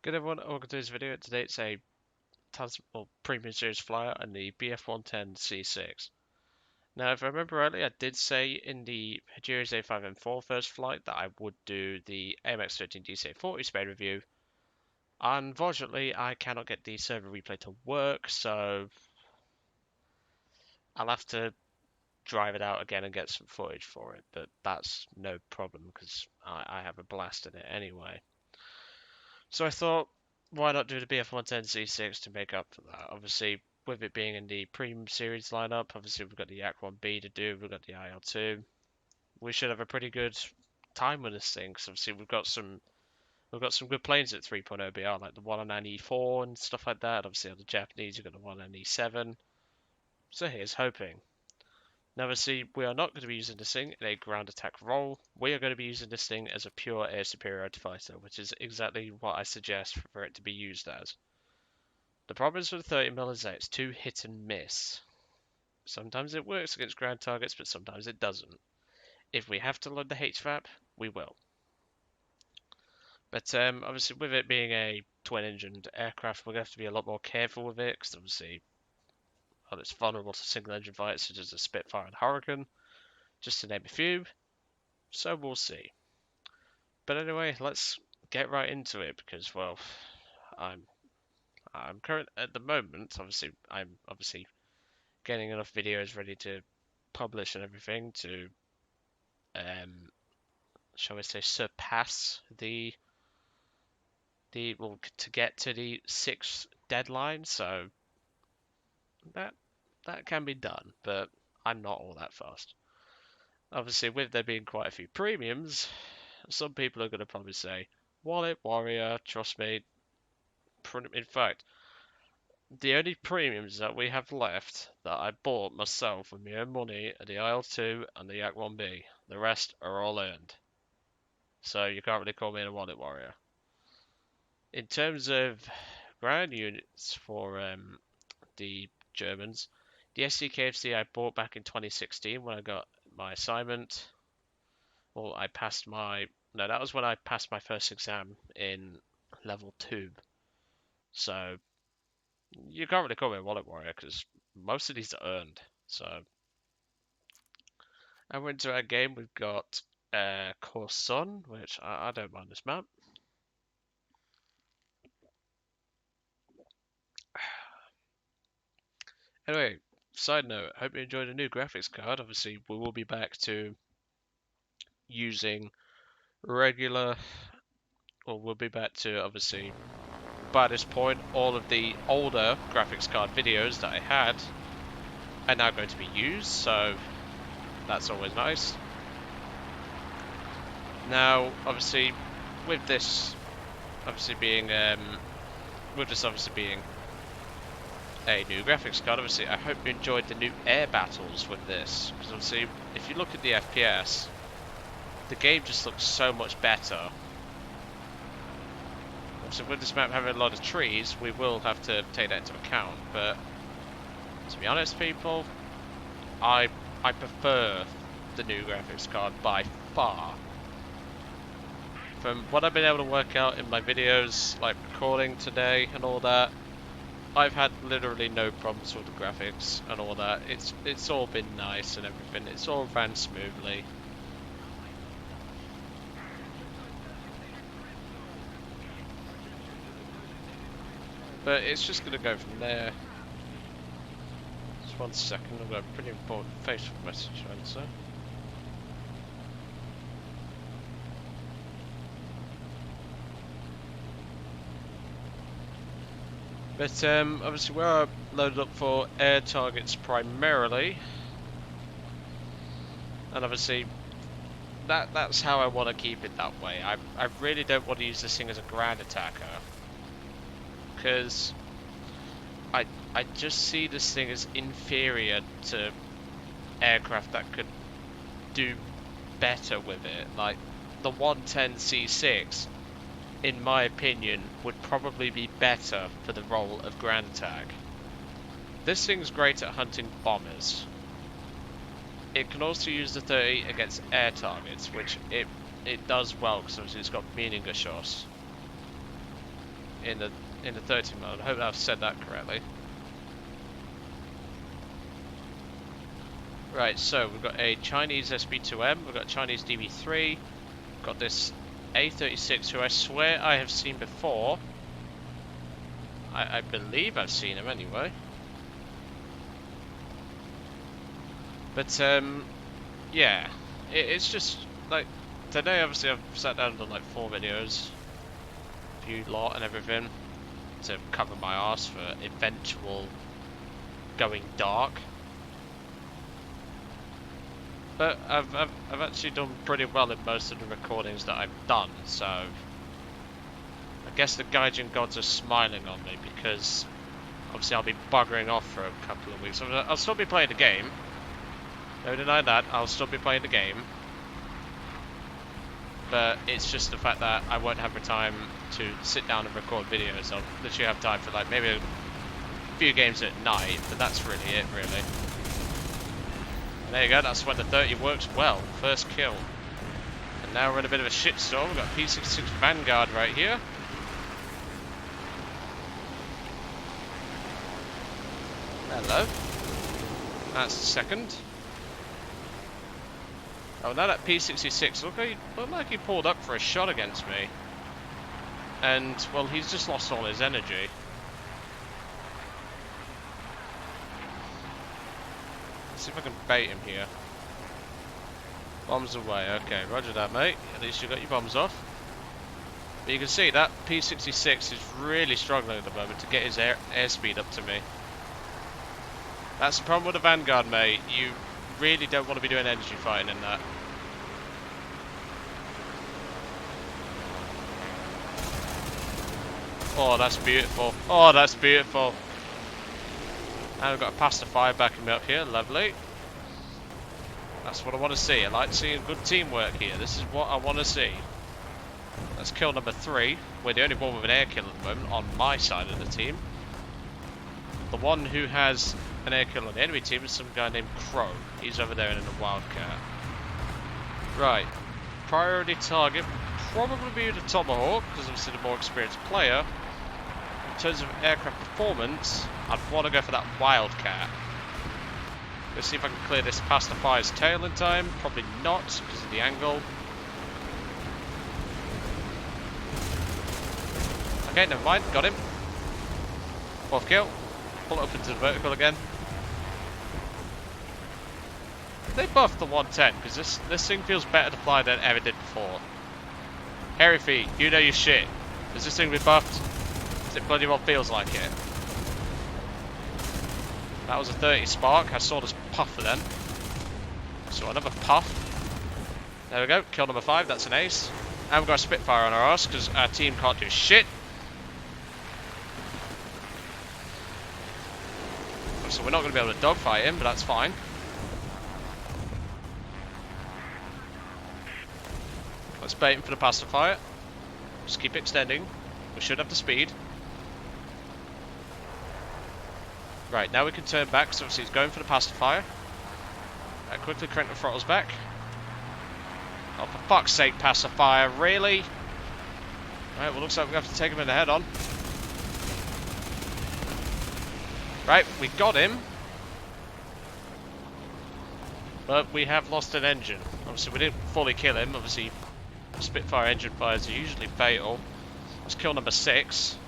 Good everyone, welcome to this video. Today it's a premium series flyer and the BF-110 C-6. Now, if I remember rightly, I did say in the Hejira's A5M4 first flight that I would do the AMX-13 DC-40 spade review. Unfortunately, I cannot get the server replay to work, so I'll have to drive it out again and get some footage for it, but that's no problem because I have a blast in it anyway. So I thought, why not do the BF-110 C6 to make up for that? Obviously, with it being in the premium series lineup, obviously we've got the Yak-1B to do, we've got the IL-2. We should have a pretty good time with this thing, because obviously we've got some good planes at 3.0 BR, like the 109E4 and stuff like that. Obviously on the Japanese, you've got the 109E7. So here's hoping. Now, obviously, we are not going to be using this thing in a ground attack role. We are going to be using this thing as a pure air superiority fighter, which is exactly what I suggest for it to be used as. The problem is with 30mm is that it's too hit and miss. Sometimes it works against ground targets, but sometimes it doesn't. If we have to load the HVAP, we will. But obviously, with it being a twin-engined aircraft, we're going to have to be a lot more careful with it, because obviously, well, it's vulnerable to single-engine fights such as the Spitfire and Hurricane, just to name a few. So we'll see. But anyway, let's get right into it because, well, I'm current at the moment. Obviously, I'm getting enough videos ready to publish and everything to, shall we say, surpass well, to get to the 6th deadline. So that can be done, but I'm not all that fast. Obviously, with there being quite a few premiums, some people are going to probably say, Wallet Warrior, trust me. In fact, the only premiums that we have left that I bought myself with my own money are the IL-2 and the Yak-1B. The rest are all earned. So you can't really call me a wallet warrior. In terms of ground units for the Germans, the SCKFC I bought back in 2016 when I got my assignment. Well, that was when I passed my first exam in level 2. So you can't really call me a wallet warrior because most of these are earned. So, and we're into our game. We've got Core Sun, which I don't mind this map. Anyway, side note, hope you enjoyed the new graphics card. Obviously, we will be back to using regular, or we'll be back to, obviously, by this point, all of the older graphics card videos that I had are now going to be used, so that's always nice. Now, obviously, with this being a new graphics card, obviously, I hope you enjoyed the new air battles with this, because obviously, if you look at the FPS, the game just looks so much better. Obviously, with this map having a lot of trees, we will have to take that into account, but to be honest, people, I prefer the new graphics card by far. From what I've been able to work out in my videos, like recording today and all that, I've had literally no problems with the graphics and all that. It's all been nice and everything. It's all ran smoothly. But it's just gonna go from there. Just 1 second, I've got a pretty important Facebook message to answer. But obviously we are loaded up for air targets primarily, and obviously that's how I want to keep it that way. I really don't want to use this thing as a ground attacker, because I just see this thing as inferior to aircraft that could do better with it. Like the 110 C-6, in my opinion, would probably be better for the role of ground attack. This thing's great at hunting bombers. It can also use the 30 against air targets, which it does well because obviously it's got Meaningeschoss. in the 30 mode. I hope I've said that correctly. Right, so we've got a Chinese SB2M, we've got a Chinese DB3, we've got this A36 who I swear I have seen before. I believe I've seen him anyway. But yeah, it's just like today obviously I've sat down and done like 4 videos, view lot and everything to cover my arse for eventual going dark. But I've actually done pretty well in most of the recordings that I've done, so I guess the Gaijin gods are smiling on me because obviously I'll be buggering off for a couple of weeks. I'll still be playing the game. No deny that, I'll still be playing the game. But it's just the fact that I won't have the time to sit down and record videos. I'll literally have time for like maybe a few games at night, but that's really it, really. And there you go, that's when the 30 works well. First kill. And now we're in a bit of a shitstorm. We've got P-66 Vanguard right here. Hello. That's the second. Oh, now that P-66, looked like he pulled up for a shot against me. And, well, he's just lost all his energy. Let's see if I can bait him here. Bombs away, okay, roger that, mate. At least you got your bombs off. But you can see that P-66 is really struggling at the moment to get his airspeed up to me. That's the problem with the Vanguard, mate. You really don't want to be doing energy fighting in that. Oh, that's beautiful. Oh, that's beautiful. And we've got a pacifier backing me up here. Lovely. That's what I want to see. I like seeing good teamwork here. This is what I want to see. That's kill number 3. We're the only one with an air kill at the moment on my side of the team. The one who has an air kill on the enemy team is some guy named Crow. He's over there in a Wildcat. Right. Priority target would probably be the Tomahawk, because obviously the more experienced player. In terms of aircraft performance, I'd want to go for that Wildcat. Let's see if I can clear this past the fire's tail in time. Probably not, because of the angle. Okay, never mind. Got him. 4th kill. Pull it up into the vertical again. They buffed the 110, because this thing feels better to fly than it ever did before. Hairy Feet, you know your shit. Has this thing been buffed? It bloody well feels like it. That was a 30 spark. I saw this puffer then. So another puff. There we go. Kill number 5. That's an ace. And we've got a Spitfire on our ass because our team can't do shit. So we're not going to be able to dogfight him, but that's fine. Let's bait him for the pacifier. Just keep extending. We should have the speed. Right, now we can turn back, so obviously he's going for the pacifier. Quickly crank the throttles back. Oh, for fuck's sake, pacifier, really? Right, well, looks like we have to take him in the head on. Right, we got him. But we have lost an engine. Obviously, we didn't fully kill him. Obviously, Spitfire engine fires are usually fatal. Let's kill number 6.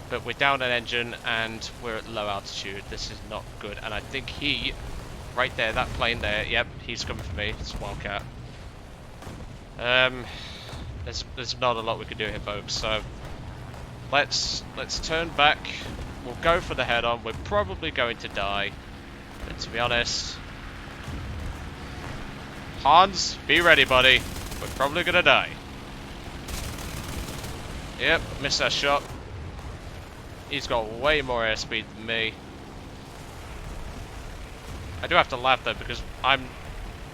But we're down an engine and we're at low altitude. This is not good. And I think he, right there, that plane there, yep, he's coming for me. It's a Wildcat. There's not a lot we can do here, folks. So let's turn back. We'll go for the head-on. We're probably going to die. But to be honest, Hans, be ready, buddy. We're probably gonna die. Yep, missed that shot. He's got way more airspeed than me. I do have to laugh though because I'm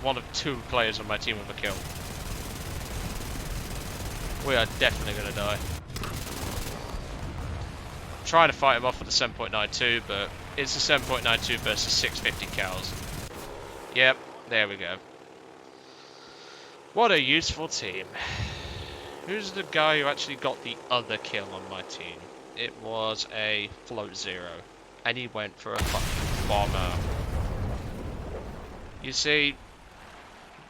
one of 2 players on my team with a kill. We are definitely going to die. I'm trying to fight him off with the 7.92, but it's a 7.92 versus 650 cals. Yep, there we go. What a useful team. Who's the guy who actually got the other kill on my team? It was a float zero. And he went for a fucking bomber. You see,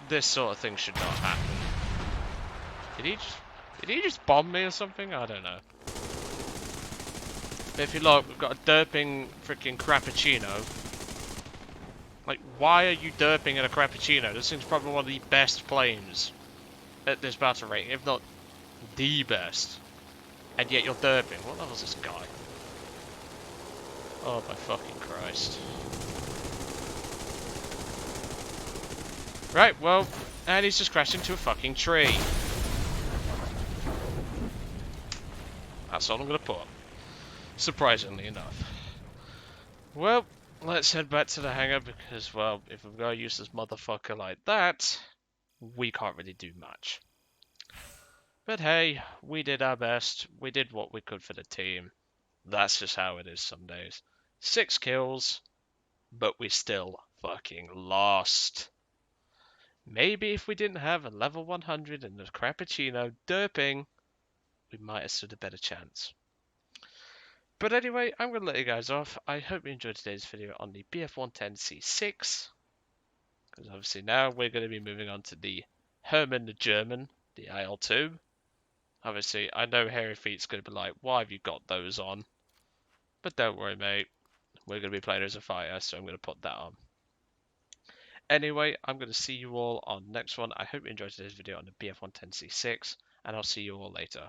this sort of thing should not happen. Did he just bomb me or something? I don't know. But if you look, we've got a derping freaking Crappuccino. Like, why are you derping in a Crappuccino? This thing's probably one of the best planes at this battle rate, if not the best. And yet you're derping. What the hell's this guy? Oh my fucking Christ. Right, well, and he's just crashed into a fucking tree. That's all I'm gonna put. Surprisingly enough. Well, let's head back to the hangar because, well, if we're gonna use this motherfucker like that, we can't really do much. But hey, we did our best. We did what we could for the team. That's just how it is some days. 6 kills, but we still fucking lost. Maybe if we didn't have a level 100 and a Crappuccino derping, we might have stood a better chance. But anyway, I'm going to let you guys off. I hope you enjoyed today's video on the BF-110 C-6. Because obviously now we're going to be moving on to the Hermann the German, the IL-2. Obviously, I know Hairy Feet's going to be like, why have you got those on? But don't worry, mate. We're going to be playing as a fighter, so I'm going to put that on. Anyway, I'm going to see you all on the next one. I hope you enjoyed today's video on the BF-110 C6, and I'll see you all later.